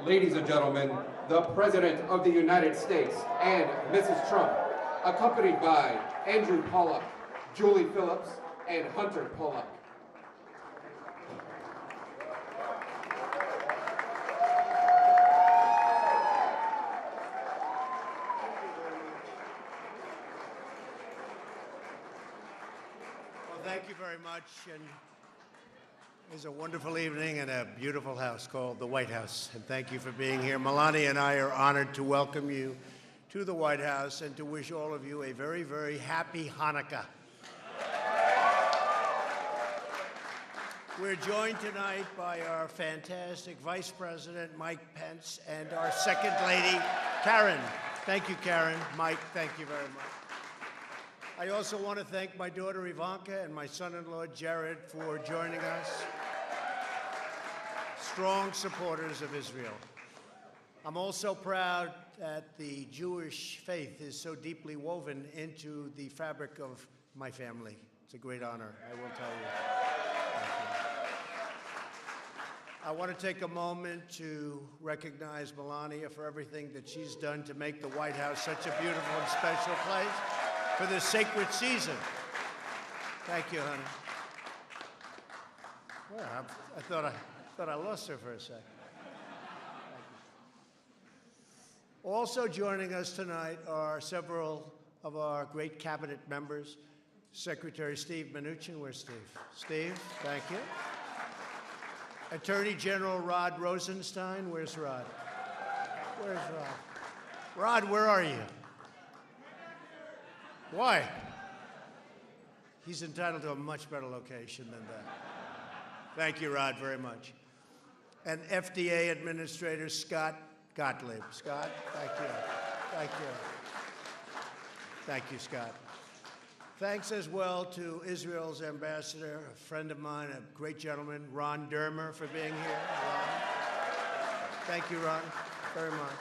Ladies and gentlemen, the President of the United States and Mrs. Trump, accompanied by Andrew Pollock, Julie Phillips, and Hunter Pollock. Well, thank you very much. And it's a wonderful evening and a beautiful house called the White House. And thank you for being here. Melania and I are honored to welcome you to the White House and to wish all of you a very, very happy Hanukkah. We're joined tonight by our fantastic Vice President, Mike Pence, and our Second Lady, Karen. Thank you, Karen. Mike, thank you very much. I also want to thank my daughter Ivanka and my son-in-law Jared for joining us. Strong supporters of Israel. I'm also proud that the Jewish faith is so deeply woven into the fabric of my family. It's a great honor, I will tell you. Thank you. I want to take a moment to recognize Melania for everything that she's done to make the White House such a beautiful and special place for this sacred season. Thank you, honey. Well, I thought I lost her for a second. Also joining us tonight are several of our great cabinet members. Secretary Steve Mnuchin, where's Steve? Steve, thank you. Attorney General Rod Rosenstein, where's Rod? Where's Rod? Rod, where are you? Why? He's entitled to a much better location than that. Thank you, Rod, very much. And FDA Administrator Scott Gottlieb. Scott, thank you. Thank you. Thank you, Scott. Thanks as well to Israel's ambassador, a friend of mine, a great gentleman, Ron Dermer, for being here. Ron. Thank you, Ron, very much.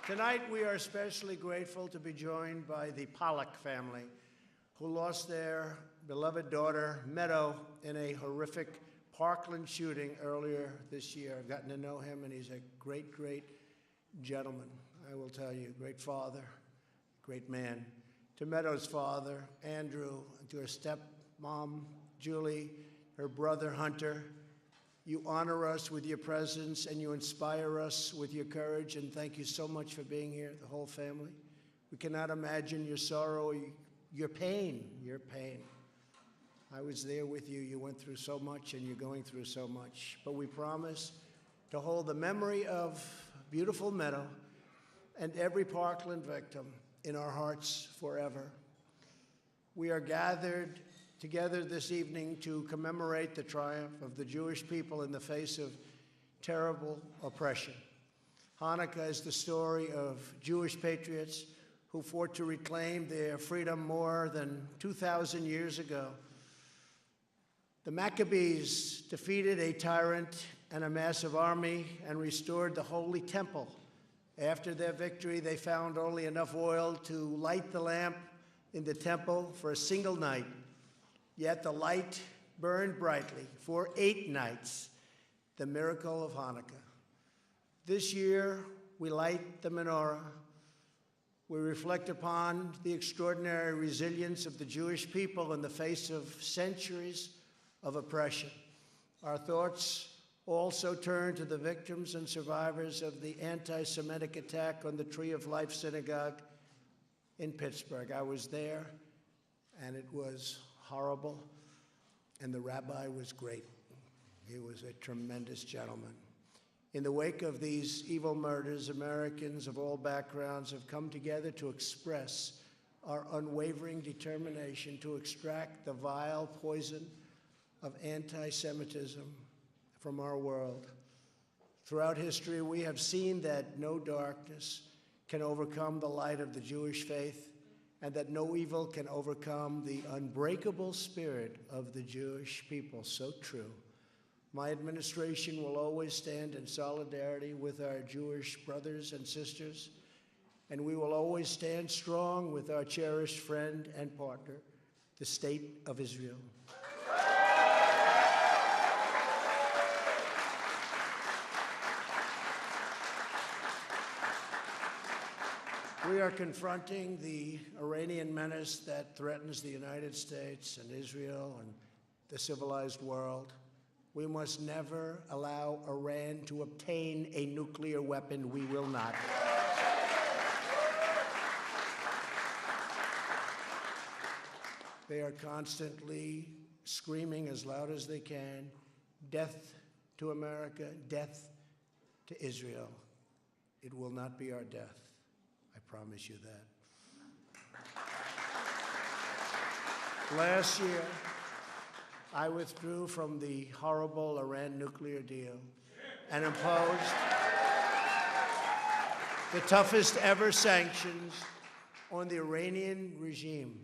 Tonight, we are especially grateful to be joined by the Pollock family, who lost their beloved daughter, Meadow, in a horrific Parkland shooting earlier this year. I've gotten to know him, and he's a great, great gentleman, I will tell you. Great father, great man. To Meadow's father, Andrew, and to her stepmom, Julie, her brother, Hunter, you honor us with your presence, and you inspire us with your courage, and thank you so much for being here, the whole family. We cannot imagine your sorrow, your pain, I was there with you. You went through so much, and you're going through so much. But we promise to hold the memory of beautiful Meadow and every Parkland victim in our hearts forever. We are gathered together this evening to commemorate the triumph of the Jewish people in the face of terrible oppression. Hanukkah is the story of Jewish patriots who fought to reclaim their freedom more than 2,000 years ago. The Maccabees defeated a tyrant and a massive army and restored the Holy Temple. After their victory, they found only enough oil to light the lamp in the temple for a single night. Yet the light burned brightly for 8 nights, the miracle of Hanukkah. This year, we light the menorah. We reflect upon the extraordinary resilience of the Jewish people in the face of centuries of oppression. Our thoughts also turn to the victims and survivors of the anti-Semitic attack on the Tree of Life Synagogue in Pittsburgh. I was there, and it was horrible, and the rabbi was great. He was a tremendous gentleman. In the wake of these evil murders, Americans of all backgrounds have come together to express our unwavering determination to extract the vile poison of anti-Semitism from our world. Throughout history, we have seen that no darkness can overcome the light of the Jewish faith, and that no evil can overcome the unbreakable spirit of the Jewish people. So true. My administration will always stand in solidarity with our Jewish brothers and sisters, and we will always stand strong with our cherished friend and partner, the State of Israel. We are confronting the Iranian menace that threatens the United States and Israel and the civilized world. We must never allow Iran to obtain a nuclear weapon. We will not. They are constantly screaming as loud as they can, death to America, death to Israel. It will not be our death. I promise you that. Last year, I withdrew from the horrible Iran nuclear deal and imposed the toughest ever sanctions on the Iranian regime.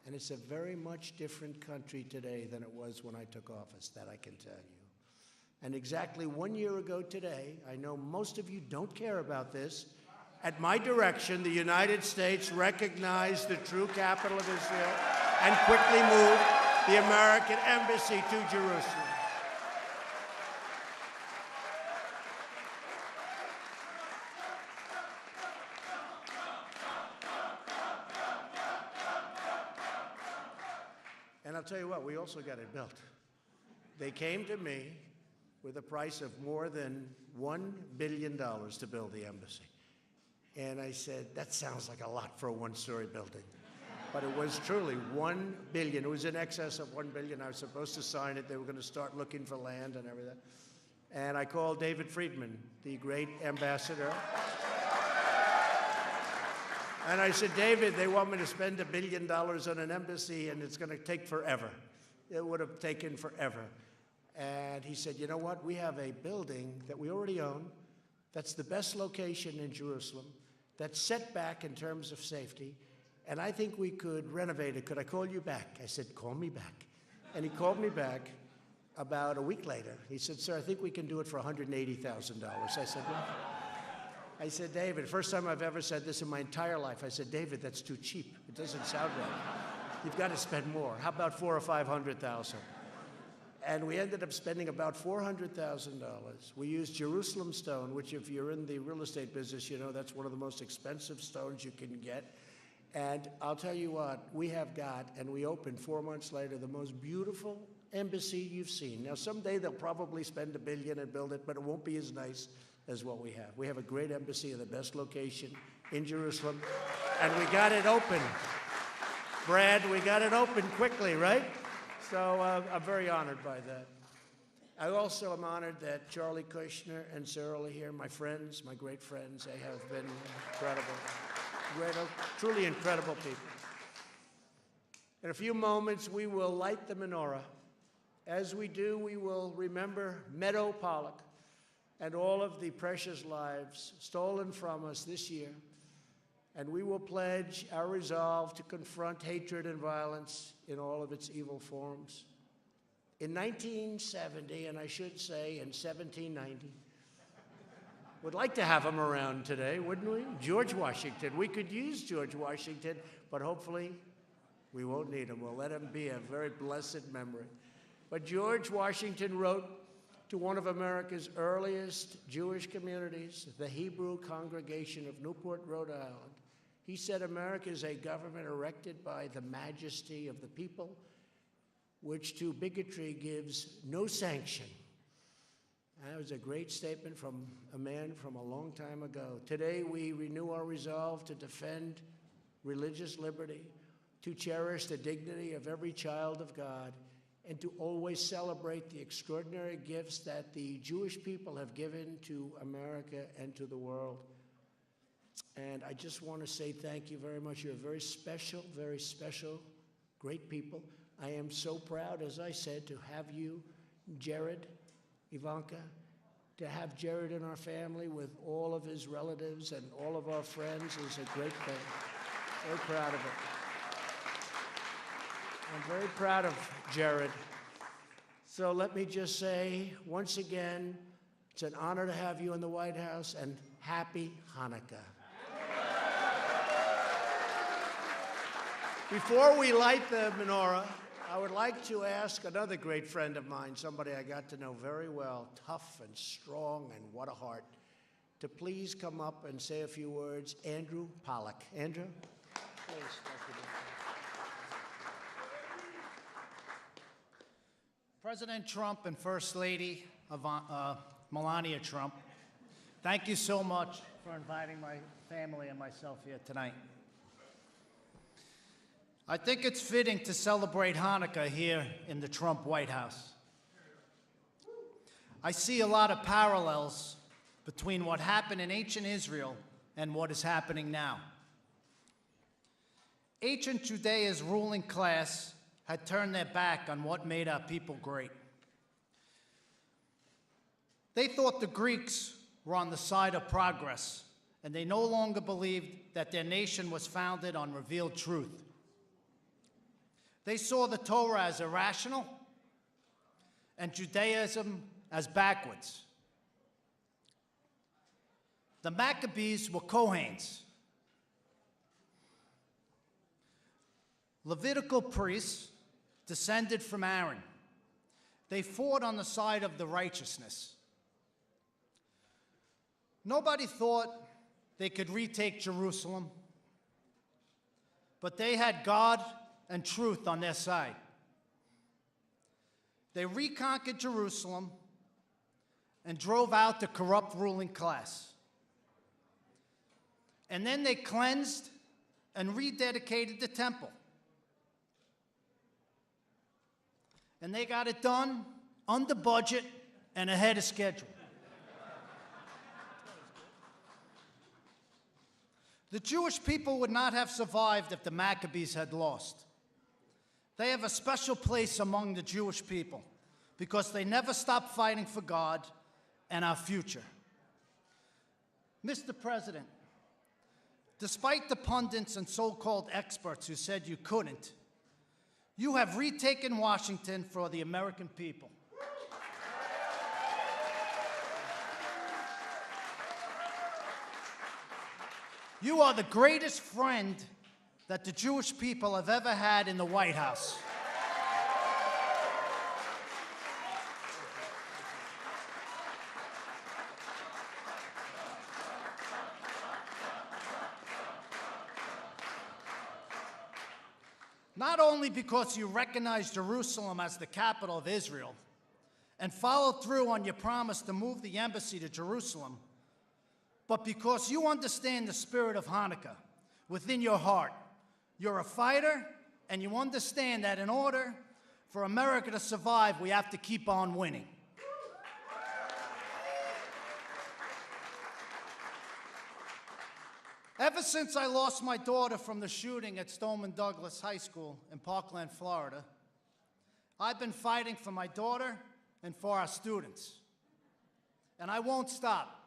And it's a very much different country today than it was when I took office, that I can tell you. And exactly 1 year ago today, I know most of you don't care about this, at my direction, the United States recognized the true capital of Israel and quickly moved the American embassy to Jerusalem. And I'll tell you what, we also got it built. They came to me with a price of more than $1 billion to build the embassy. And I said, that sounds like a lot for a one-story building. But it was truly $1 billion. It was in excess of $1 billion. I was supposed to sign it. They were going to start looking for land and everything. And I called David Friedman, the great ambassador. And I said, David, they want me to spend $1 billion on an embassy, and it's going to take forever. It would have taken forever. And he said, you know what? We have a building that we already own that's the best location in Jerusalem, that's set back in terms of safety, and I think we could renovate it. Could I call you back? I said, call me back. And he called me back about a week later. He said, sir, I think we can do it for $180,000. I said, well, I said, David, first time I've ever said this in my entire life. I said, David, that's too cheap. It doesn't sound right. You've got to spend more. How about $400,000 or $500,000? And we ended up spending about $400,000. We used Jerusalem stone, which if you're in the real estate business, you know that's one of the most expensive stones you can get. And I'll tell you what, we have got, and we opened 4 months later, the most beautiful embassy you've seen. Now, someday they'll probably spend $1 billion and build it, but it won't be as nice as what we have. We have a great embassy in the best location in Jerusalem, and we got it open. Brad, we got it open quickly, right? So I'm very honored by that. I also am honored that Charlie Kushner and Cyril are here, my friends, my great friends. They have been incredible, truly incredible people. In a few moments, we will light the menorah. As we do, we will remember Meadow Pollock and all of the precious lives stolen from us this year. And we will pledge our resolve to confront hatred and violence in all of its evil forms. In 1970, and I should say in 1790, we'd like to have him around today, wouldn't we? George Washington. We could use George Washington, but hopefully we won't need him. We'll let him be a very blessed memory. But George Washington wrote to one of America's earliest Jewish communities, the Hebrew congregation of Newport, Rhode Island. He said, America is a government erected by the majesty of the people, which to bigotry gives no sanction. That was a great statement from a man from a long time ago. Today, we renew our resolve to defend religious liberty, to cherish the dignity of every child of God, and to always celebrate the extraordinary gifts that the Jewish people have given to America and to the world. And I just want to say thank you very much. You're very special, great people. I am so proud, as I said, to have you, Jared, Ivanka, to have Jared in our family with all of his relatives and all of our friends is a great thing. Very proud of it. I'm very proud of Jared. So let me just say, once again, it's an honor to have you in the White House, and happy Hanukkah. Before we light the menorah, I would like to ask another great friend of mine, somebody I got to know very well, tough and strong and what a heart, to please come up and say a few words. Andrew Pollock. Andrew? Please. President Trump and First Lady Melania Trump, thank you so much for inviting my family and myself here tonight. I think it's fitting to celebrate Hanukkah here in the Trump White House. I see a lot of parallels between what happened in ancient Israel and what is happening now. Ancient Judea's ruling class had turned their back on what made our people great. They thought the Greeks were on the side of progress, and they no longer believed that their nation was founded on revealed truth. They saw the Torah as irrational and Judaism as backwards. The Maccabees were Kohens, Levitical priests descended from Aaron. They fought on the side of the righteousness. Nobody thought they could retake Jerusalem, but they had God and truth on their side. They reconquered Jerusalem and drove out the corrupt ruling class. And then they cleansed and rededicated the temple. And they got it done under budget and ahead of schedule. The Jewish people would not have survived if the Maccabees had lost. They have a special place among the Jewish people because they never stopped fighting for God and our future. Mr. President, despite the pundits and so-called experts who said you couldn't, you have retaken Washington for the American people. You are the greatest friend that the Jewish people have ever had in the White House. Not only because you recognize Jerusalem as the capital of Israel and followed through on your promise to move the embassy to Jerusalem, but because you understand the spirit of Hanukkah within your heart. You're a fighter, and you understand that in order for America to survive, we have to keep on winning. Ever since I lost my daughter from the shooting at Stoneman Douglas High School in Parkland, Florida, I've been fighting for my daughter and for our students. And I won't stop.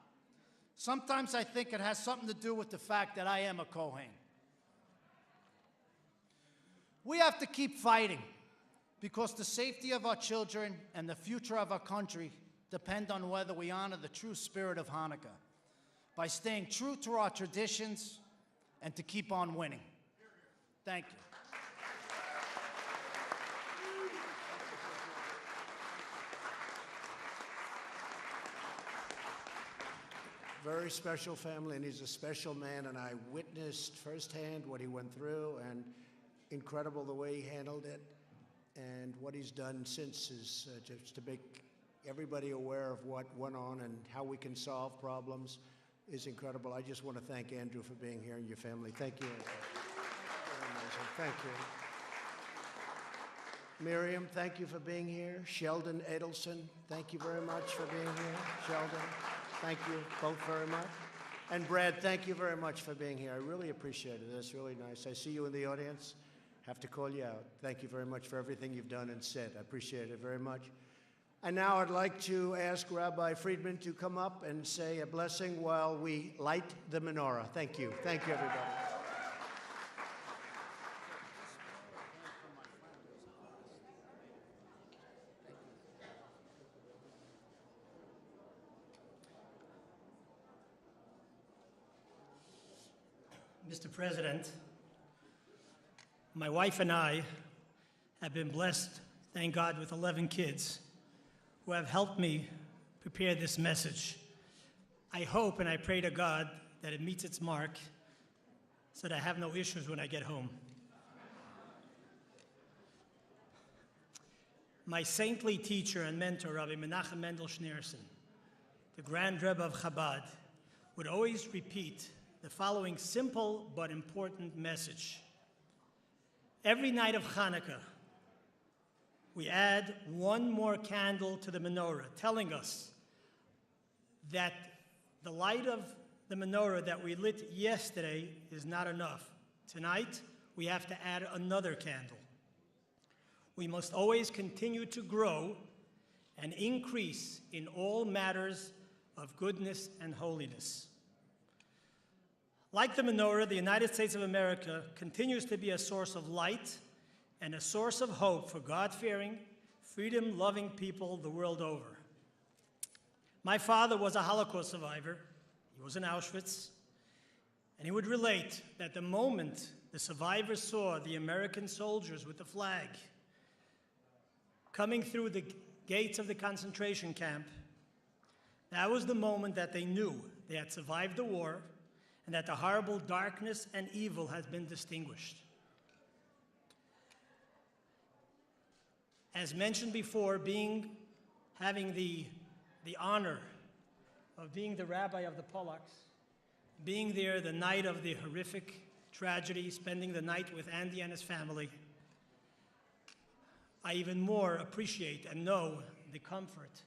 Sometimes I think it has something to do with the fact that I am a Kohen. We have to keep fighting because the safety of our children and the future of our country depend on whether we honor the true spirit of Hanukkah by staying true to our traditions and to keep on winning. Thank you. Very special family, and he's a special man, and I witnessed firsthand what he went through, and incredible the way he handled it, and what he's done since is just to make everybody aware of what went on and how we can solve problems is incredible. I just want to thank Andrew for being here and your family. Thank you. Thank you. Miriam, thank you for being here. Sheldon Edelson, thank you very much for being here. Sheldon. Thank you both very much. And Brad, thank you very much for being here. I really appreciate it. That's really nice. I see you in the audience. Have to call you out. Thank you very much for everything you've done and said. I appreciate it very much. And now I'd like to ask Rabbi Friedman to come up and say a blessing while we light the menorah. Thank you. Thank you, everybody. Mr. President, my wife and I have been blessed, thank God, with 11 kids who have helped me prepare this message. I hope and I pray to God that it meets its mark so that I have no issues when I get home. My saintly teacher and mentor, Rabbi Menachem Mendel Schneerson, the Grand Rebbe of Chabad, would always repeat the following simple but important message. Every night of Hanukkah, we add one more candle to the menorah, telling us that the light of the menorah that we lit yesterday is not enough. Tonight, we have to add another candle. We must always continue to grow and increase in all matters of goodness and holiness. Like the menorah, the United States of America continues to be a source of light and a source of hope for God-fearing, freedom-loving people the world over. My father was a Holocaust survivor. He was in Auschwitz. And he would relate that the moment the survivors saw the American soldiers with the flag coming through the gates of the concentration camp, that was the moment that they knew they had survived the war and that the horrible darkness and evil has been distinguished. As mentioned before, having the honor of being the rabbi of the Polacks, being there the night of the horrific tragedy, spending the night with Andy and his family, I even more appreciate and know the comfort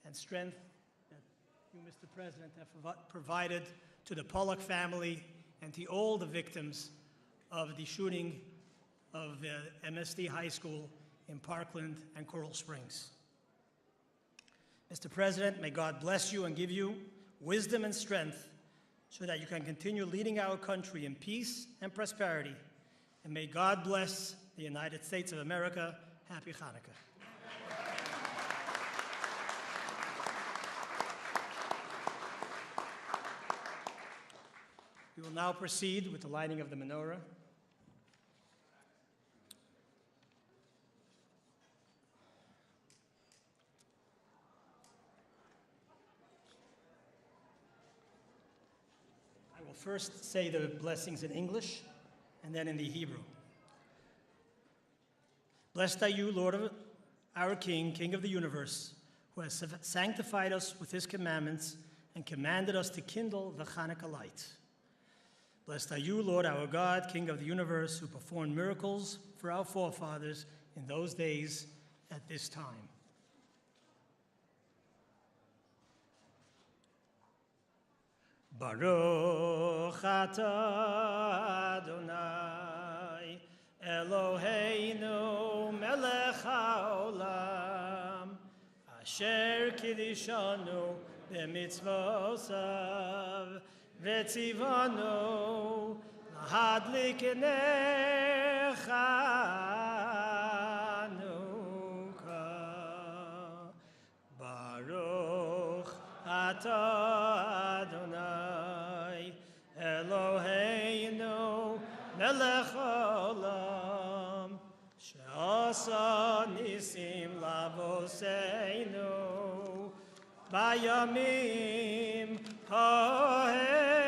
and strength that you, Mr. President, have provided to the Pollock family and to all the victims of the shooting of the MSD High School in Parkland and Coral Springs. Mr. President, may God bless you and give you wisdom and strength so that you can continue leading our country in peace and prosperity. And may God bless the United States of America. Happy Hanukkah. We will now proceed with the lighting of the menorah. I will first say the blessings in English and then in the Hebrew. Blessed are you, Lord of our King, King of the universe, who has sanctified us with his commandments and commanded us to kindle the Hanukkah light. Blessed are you, Lord our God, King of the universe, who performed miracles for our forefathers in those days at this time. Baruch atah Adonai Eloheinu melech haolam asher kiddushanu b'mitzvosav v'tzivanu lahadlik ner Chanukah. Baruch atah Adonai Eloheinu melech haolam she'asa nisim lavoseinu bayamim hahem